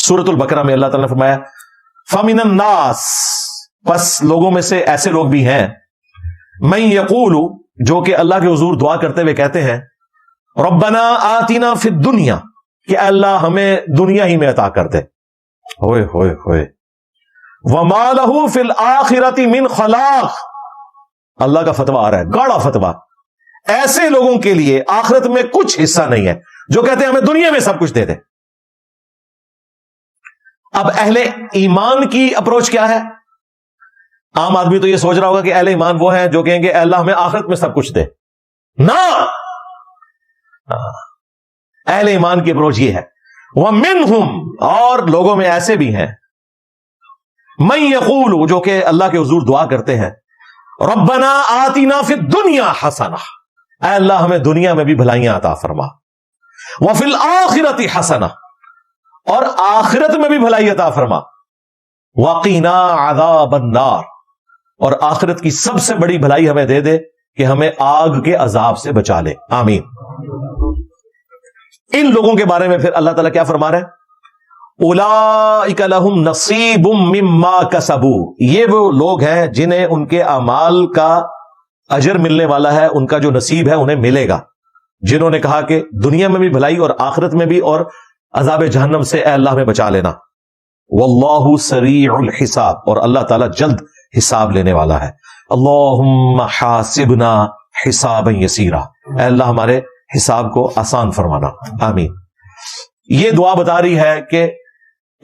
سورۃ البقرہ میں اللہ تعالیٰ نے فرمایا فَمِنَ النَّاسِ، پس لوگوں میں سے ایسے لوگ بھی ہیں، مَن یقول، جو کہ اللہ کے حضور دعا کرتے ہوئے کہتے ہیں ربنا آتنا فی الدنیا، کہ اللہ ہمیں دنیا ہی میں عطا کر دے، ہوئے ہوئے ہوئے، وَمَا لَهُ فِي الْآخِرَةِ مِنْ خَلَاقٍ، اللہ کا فتویٰ آ رہا ہے، گاڑا فتویٰ، ایسے لوگوں کے لیے آخرت میں کچھ حصہ نہیں ہے جو کہتے ہیں ہمیں دنیا میں سب کچھ دے دے۔ اب اہل ایمان کی اپروچ کیا ہے؟ عام آدمی تو یہ سوچ رہا ہوگا کہ اہل ایمان وہ ہیں جو کہیں گے اے اللہ ہمیں آخرت میں سب کچھ دے، نہ، اہل ایمان کی اپروچ یہ ہے وَمِنْهُمْ، اور لوگوں میں ایسے بھی ہیں مَن یقول، جو کہ اللہ کے حضور دعا کرتے ہیں ربنا آتنا فی الدنیا حسنہ، اے اللہ ہمیں دنیا میں بھی بھلائیاں عطا فرما، وفی الآخرۃ حسنہ، اور آخرت میں بھی بھلائی عطا فرما، وقنا عذاب النار، اور آخرت کی سب سے بڑی بھلائی ہمیں دے دے کہ ہمیں آگ کے عذاب سے بچا لے، آمین۔ ان لوگوں کے بارے میں پھر اللہ تعالیٰ کیا فرما رہا ہے؟ اولئک لہم نصیب مما کسبوا، یہ وہ لوگ ہیں جنہیں ان کے اعمال کا اجر ملنے والا ہے، ان کا جو نصیب ہے انہیں ملے گا، جنہوں نے کہا کہ دنیا میں بھی بھلائی اور آخرت میں بھی، اور عذاب جہنم سے اے اللہ میں بچا لینا۔ واللہ سریع الحساب، اور اللہ تعالیٰ جلد حساب لینے والا ہے۔ اللہم حاسبنا حسابا یسیرا، اے اللہ ہمارے حساب کو آسان فرمانا، آمین۔ یہ دعا بتا رہی ہے کہ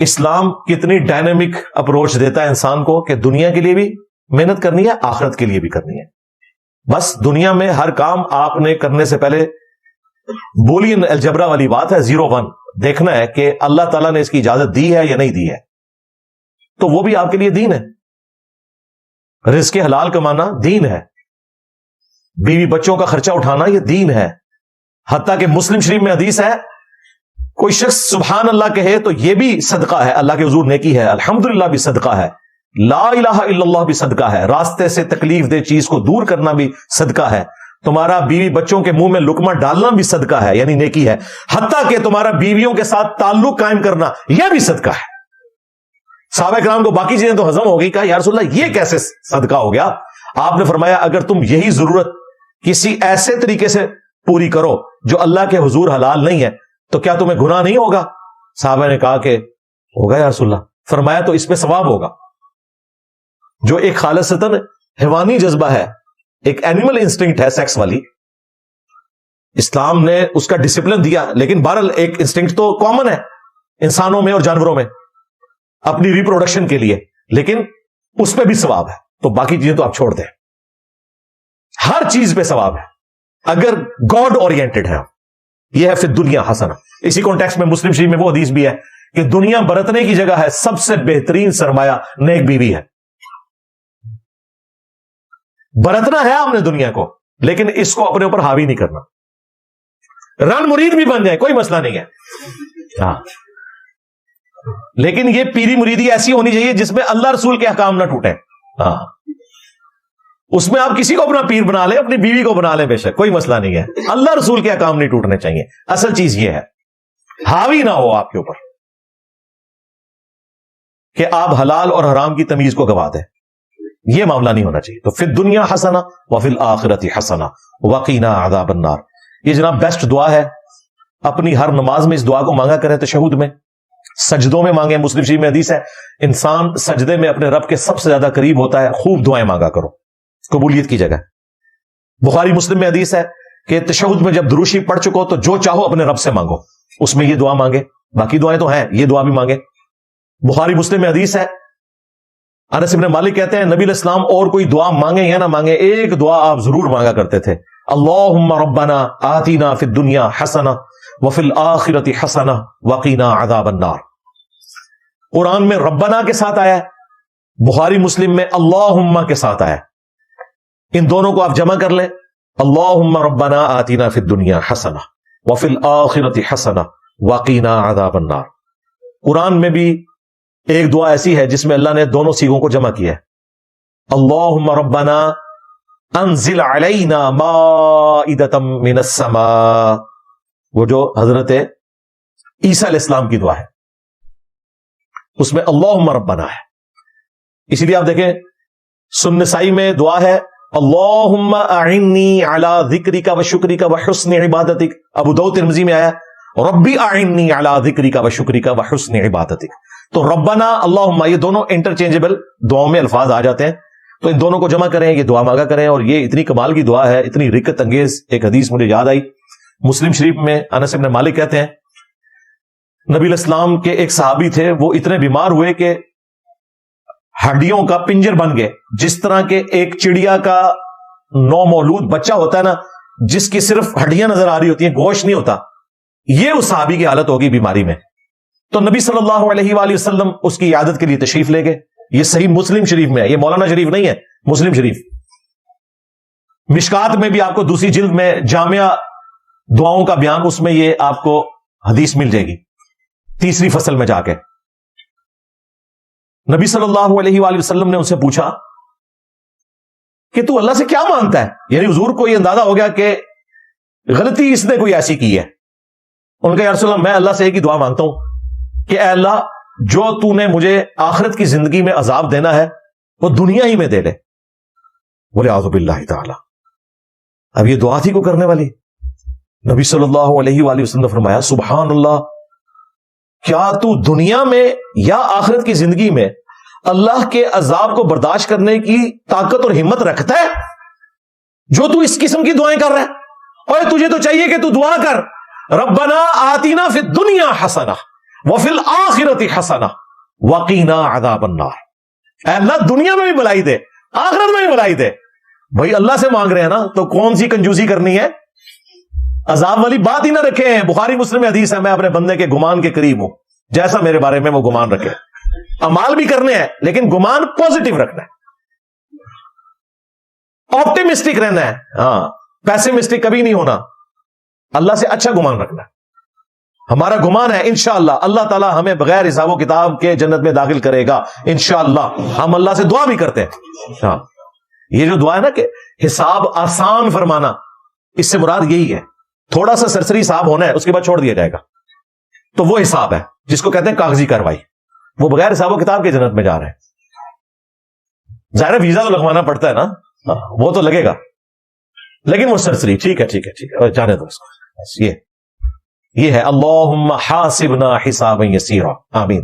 اسلام کتنی ڈائنامک اپروچ دیتا ہے انسان کو کہ دنیا کے لیے بھی محنت کرنی ہے، آخرت کے لیے بھی کرنی ہے۔ بس دنیا میں ہر کام آپ نے کرنے سے پہلے بولین الجبرا والی بات ہے، 0-1 دیکھنا ہے کہ اللہ تعالیٰ نے اس کی اجازت دی ہے یا نہیں دی ہے، تو وہ بھی آپ کے لیے دین ہے۔ رزق حلال کمانا دین ہے، بیوی بچوں کا خرچہ اٹھانا یہ دین ہے، حتیٰ کہ مسلم شریف میں حدیث ہے کوئی شخص سبحان اللہ کہے تو یہ بھی صدقہ ہے، اللہ کے حضور نیکی ہے، الحمدللہ بھی صدقہ ہے، لا الہ الا اللہ بھی صدقہ ہے، راستے سے تکلیف دہ چیز کو دور کرنا بھی صدقہ ہے، تمہارا بیوی بچوں کے منہ میں لقمہ ڈالنا بھی صدقہ ہے، یعنی نیکی ہے، حتیٰ کہ تمہارا بیویوں کے ساتھ تعلق قائم کرنا یہ بھی صدقہ ہے۔ صحابہ کرام کو باقی چیزیں تو ہضم ہو گئی، کہا یا رسول اللہ یہ کیسے صدقہ ہو گیا؟ آپ نے فرمایا اگر تم یہی ضرورت کسی ایسے طریقے سے پوری کرو جو اللہ کے حضور حلال نہیں ہے تو کیا تمہیں گناہ نہیں ہوگا؟ صحابہ نے کہا کہ ہوگا یا رسول اللہ۔ فرمایا تو اس پہ ثواب ہوگا۔ جو ایک خالصتاً حیوانی جذبہ ہے، ایک اینیمل انسٹنکٹ ہے سیکس والی، اسلام نے اس کا ڈسپلن دیا، لیکن بہرحال ایک انسٹنکٹ تو کامن ہے انسانوں میں اور جانوروں میں اپنی ریپروڈکشن کے لیے، لیکن اس پہ بھی ثواب ہے، تو باقی چیزیں تو آپ چھوڑ دیں، ہر چیز پہ ثواب ہے اگر گاڈ اورینٹڈ ہے۔ یہ ہے فی الدنیا حسنہ۔ اسی کانٹیکسٹ میں مسلم شریف میں وہ حدیث بھی ہے کہ دنیا برتنے کی جگہ ہے، سب سے بہترین سرمایہ نیک بیوی ہے۔ برتنا ہے آپ نے دنیا کو، لیکن اس کو اپنے اوپر حاوی نہیں کرنا۔ رن مرید بھی بن جائے کوئی مسئلہ نہیں ہے، ہاں، لیکن یہ پیری مریدی ایسی ہونی چاہیے جس میں اللہ رسول کے احکام نہ ٹوٹے۔ ہاں، اس میں آپ کسی کو اپنا پیر بنا لیں، اپنی بیوی کو بنا لیں، بے شک کوئی مسئلہ نہیں ہے، اللہ رسول کے احکام نہیں ٹوٹنے چاہیے۔ اصل چیز یہ ہے حاوی نہ ہو آپ کے اوپر کہ آپ حلال اور حرام کی تمیز کو گوا دیں، یہ معاملہ نہیں ہونا چاہیے۔ تو فی الدنیا حسنہ وفی الآخرۃ حسنہ وقینا عذاب النار، یہ جناب بیسٹ دعا ہے۔ اپنی ہر نماز میں اس دعا کو مانگا کریں، تشہد میں، سجدوں میں مانگیں۔ مسلم شریف میں حدیث ہے انسان سجدے میں اپنے رب کے سب سے زیادہ قریب ہوتا ہے، خوب دعائیں مانگا کرو قبولیت کی جگہ۔ بخاری مسلم میں حدیث ہے کہ تشہد میں جب دروشی پڑھ چکو تو جو چاہو اپنے رب سے مانگو، اس میں یہ دعا مانگے، باقی دعائیں تو ہیں، یہ دعا بھی مانگے۔ بخاری مسلم میں حدیث ہے، انس بن مالک کہتے ہیں نبی علیہ السلام اور کوئی دعا مانگے یا نہ مانگے، ایک دعا آپ ضرور مانگا کرتے تھے، اللہم ربنا آتنا فی الدنیا حسنہ وفی الآخرۃ حسنہ وقینا عذاب النار۔ قرآن میں ربنا کے ساتھ آیا ہے، بخاری مسلم میں اللہم کے ساتھ آیا ہے، ان دونوں کو آپ جمع کر لیں، اللہم ربنا آتنا فی الدنیا حسنہ وفی الآخرۃ حسنہ وقینا عذاب النار۔ قرآن میں بھی ایک دعا ایسی ہے جس میں اللہ نے دونوں سیغوں کو جمع کیا ہے، اللہم ربنا انزل علینا مائدۃ من السماء، وہ جو حضرت عیسیٰ علیہ السلام کی دعا ہے، اس میں اللہم ربنا ہے. اسی لیے آپ دیکھیں سنن نسائی میں دعا ہے اللہم اعنی علی ذکرک و شکرک و حسن عبادتک. ابو داؤد ترمذی میں آیا ربی اعنی علی ذکرک و شکرک و حسن عبادتک. تو ربنا اللہم یہ دونوں انٹرچینجبل دعاؤں میں الفاظ آ جاتے ہیں, تو ان دونوں کو جمع کریں, یہ دعا مانگا کریں. اور یہ اتنی کمال کی دعا ہے, اتنی رکت انگیز. ایک حدیث مجھے یاد آئی, مسلم شریف میں انس بن مالک کہتے ہیں نبی علیہ السلام کے ایک صحابی تھے, وہ اتنے بیمار ہوئے کہ ہڈیوں کا پنجر بن گئے. جس طرح کے ایک چڑیا کا نو مولود بچہ ہوتا ہے نا, جس کی صرف ہڈیاں نظر آ رہی ہوتی ہیں, گوشت نہیں ہوتا, یہ اس صحابی کی حالت ہوگی بیماری میں. تو نبی صلی اللہ علیہ وآلہ وسلم اس کی عیادت کے لیے تشریف لے گئے. یہ صحیح مسلم شریف میں ہے, یہ مولانا شریف نہیں ہے, مسلم شریف. مشکات میں بھی آپ کو دوسری جلد میں جامعہ دعاؤں کا بیان, اس میں یہ آپ کو حدیث مل جائے گی تیسری فصل میں جا کے. نبی صلی اللہ علیہ وآلہ وسلم نے ان سے پوچھا کہ تو اللہ سے کیا مانگتا ہے؟ یعنی حضور کو یہ اندازہ ہو گیا کہ غلطی اس نے کوئی ایسی کی ہے. ان کا یا رسول اللہ میں اللہ سے ایک ہی دعا مانگتا ہوں کہ اے اللہ جو تو نے مجھے آخرت کی زندگی میں عذاب دینا ہے وہ دنیا ہی میں دے لے. بولے اعوذ باللہ تعالی. اب یہ دعا تھی کو کرنے والی. نبی صلی اللہ علیہ وآلہ وسلم نے فرمایا سبحان اللہ, کیا تو دنیا میں یا آخرت کی زندگی میں اللہ کے عذاب کو برداشت کرنے کی طاقت اور ہمت رکھتا ہے جو تو اس قسم کی دعائیں کر رہا ہے؟ اور تجھے تو چاہیے کہ تو دعا کر ربنا آتینا فی الدنیا حسنہ وفی الآخرۃ حسنہ وقینا عذاب النار. اے اللہ دنیا میں بھی بھلائی دے, آخرت میں بھی بھلائی دے. بھائی اللہ سے مانگ رہے ہیں نا, تو کون سی کنجوسی کرنی ہے؟ عذاب والی بات ہی نہ رکھے ہیں. بخاری مسلم حدیث ہے میں اپنے بندے کے گمان کے قریب ہوں, جیسا میرے بارے میں وہ گمان رکھے. امال بھی کرنے ہیں لیکن گمان پازیٹو رکھنا ہے, آپٹیمسٹک رہنا ہے. ہاں, پیسمسٹک کبھی نہیں ہونا. اللہ سے اچھا گمان رکھنا ہے. ہمارا گمان ہے انشاءاللہ اللہ تعالی ہمیں بغیر حساب و کتاب کے جنت میں داخل کرے گا انشاءاللہ. ہم اللہ سے دعا بھی کرتے ہیں. ہاں, یہ جو دعا ہے نا کہ حساب آسان فرمانا, اس سے مراد یہی ہے. تھوڑا سا سرسری حساب ہونا ہے, اس کے بعد چھوڑ دیا جائے گا, تو وہ حساب ہے جس کو کہتے ہیں کاغذی کاروائی. وہ بغیر حساب و کتاب کے جنت میں جا رہے ہیں. ظاہر ویزا تو لگوانا پڑتا ہے نا, وہ تو لگے گا, لیکن وہ سرسری ٹھیک ہے ٹھیک ہے ٹھیک ہے جانے دو اس کو. بس یہ ہے اللہم حاسبنا حسابا یسیرا آمین.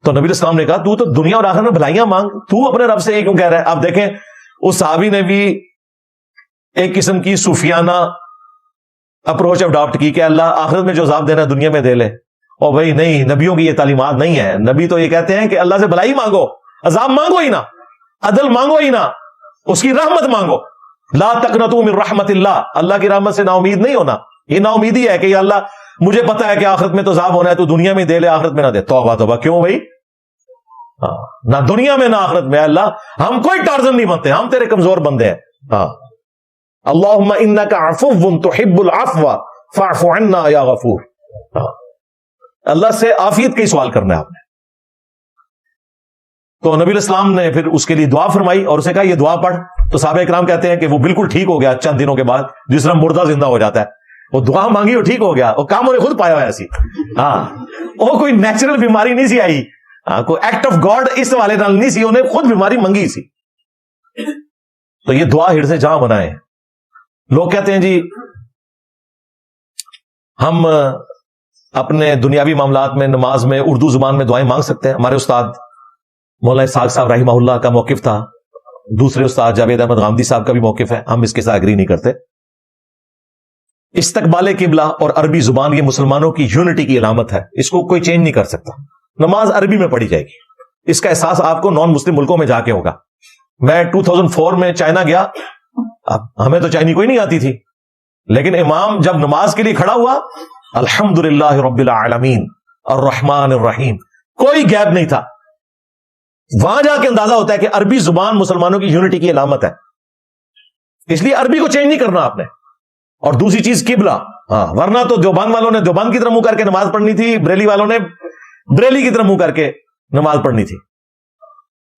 تو نبی اسلام نے کہا تو دنیا اور آخرت میں بھلائیاں مانگ, تو اپنے رب سے یہ کیوں کہہ رہا ہے؟ آپ دیکھیں اس صحابی نے بھی ایک قسم کی صوفیانہ اپروچ اڈاپٹ کی کہ اللہ آخرت میں جو عذاب دینا ہے دنیا میں دے لے. اور بھائی نہیں, نبیوں کی یہ تعلیمات نہیں ہے. نبی تو یہ کہتے ہیں کہ اللہ سے بھلائی مانگو, عذاب مانگو ہی نہ, عدل مانگو ہی نہ, اس کی رحمت مانگو. لا تقنطوا من رحمت اللہ, اللہ کی رحمت سے نا امید نہیں ہونا. یہ نا امیدی ہے کہ یا اللہ مجھے پتا ہے کہ آخرت میں تو عذاب ہونا ہے, تو دنیا میں دے لے آخرت میں نہ دے. توبہ توبہ, کیوں بھائی؟ نہ دنیا میں نہ آخرت میں. اللہ ہم کوئی ٹارزن نہیں بنتے, ہم تیرے کمزور بندے ہیں. ہاں, اللہم انک عفو تحب العفو فاعف عنا یا غفور. اللہ سے عافیت کا ہی سوال کرنا ہے آپ نے. تو نبی علیہ السلام نے پھر اس کے لیے دعا فرمائی اور اسے کہا یہ دعا پڑھ. تو صحابہ اکرام کہتے ہیں کہ وہ بالکل ٹھیک ہو گیا چند دنوں کے بعد, جس طرح مردہ زندہ ہو جاتا ہے. وہ دعا مانگی اور ٹھیک ہو گیا, وہ کام انہیں خود پایا ہوا ایسی. ہاں, وہ کوئی نیچرل بیماری نہیں سی آئی, کوئی ایکٹ آف گاڈ اس والے نال نہیں سی, انہیں خود بیماری منگی سی. تو یہ دعا ہر سے جہاں بنائے. لوگ کہتے ہیں جی ہم اپنے دنیاوی معاملات میں نماز میں اردو زبان میں دعائیں مانگ سکتے ہیں. ہمارے استاد مولانا اسحاق صاحب رحمہ اللہ کا موقف تھا, دوسرے استاد جاوید احمد غامدی صاحب کا بھی موقف ہے, ہم اس کے ساتھ اگری نہیں کرتے. استقبال قبلہ اور عربی زبان یہ مسلمانوں کی یونٹی کی علامت ہے, اس کو کوئی چینج نہیں کر سکتا. نماز عربی میں پڑھی جائے گی. اس کا احساس آپ کو نان مسلم ملکوں میں جا کے ہوگا. میں 2004 میں چائنا گیا, ہمیں تو چائنی کوئی نہیں آتی تھی, لیکن امام جب نماز کے لیے کھڑا ہوا الحمدللہ رب العالمین الرحمن الرحیم, کوئی گیپ نہیں تھا. وہاں جا کے اندازہ ہوتا ہے کہ عربی زبان مسلمانوں کی یونٹی کی علامت ہے. اس لیے عربی کو چینج نہیں کرنا آپ نے. اور دوسری چیز قبلہ, ہاں, ورنہ تو دیوبند والوں نے دیوبند کی طرف منہ کر کے نماز پڑھنی تھی, بریلی والوں نے بریلی کی طرف منہ کر کے نماز پڑھنی تھی.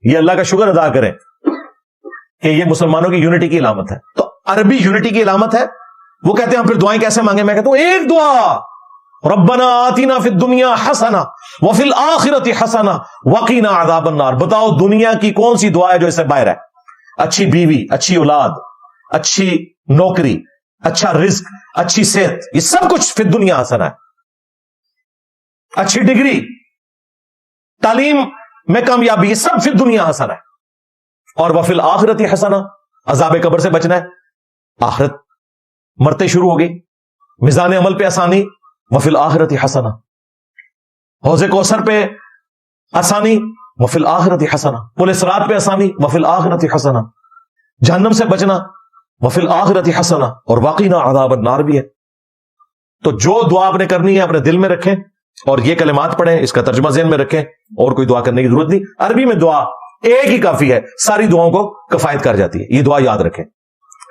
یہ اللہ کا شکر ادا کریں کہ یہ مسلمانوں کی یونٹی کی علامت ہے. تو عربی یونٹی کی علامت ہے. وہ کہتے ہیں ہم پھر دعائیں کیسے مانگیں؟ میں کہتا ہوں ایک دعا ربنا آتنا فی الدنیا حسنہ وفی الآخرۃ حسنہ وقنا عذاب النار. بتاؤ دنیا کی کون سی دعا ہے جو اس سے باہر ہے؟ اچھی بیوی، اچھی اولاد، اچھی نوکری، اچھا رزق، اچھی صحت، یہ سب کچھ فی الدنیا حسنہ ہے. اچھی ڈگری، تعلیم میں کامیابی، یہ سب فی الدنیا حسنہ ہے. اور وفی الآخرۃ حسنہ، عذاب قبر سے بچنا ہے. آخرت مرتے شروع ہو گئی، میزان عمل پہ آسانی، وفی الآخرۃ حسنہ. حوض کوثر پہ آسانی، وفی الآخرۃ حسنہ. پل صراط پہ آسانی، وفی الآخرۃ حسنہ. جہنم سے بچنا، وفی الآخرۃ حسنہ. اور وقنا عذاب النار بھی ہے. تو جو دعا آپ نے کرنی ہے اپنے دل میں رکھیں اور یہ کلمات پڑھیں، اس کا ترجمہ ذہن میں رکھیں، اور کوئی دعا کرنے کی ضرورت نہیں. عربی میں دعا ایک ہی کافی ہے، ساری دعاؤں کو کفایت کر جاتی ہے. یہ دعا یاد رکھیں.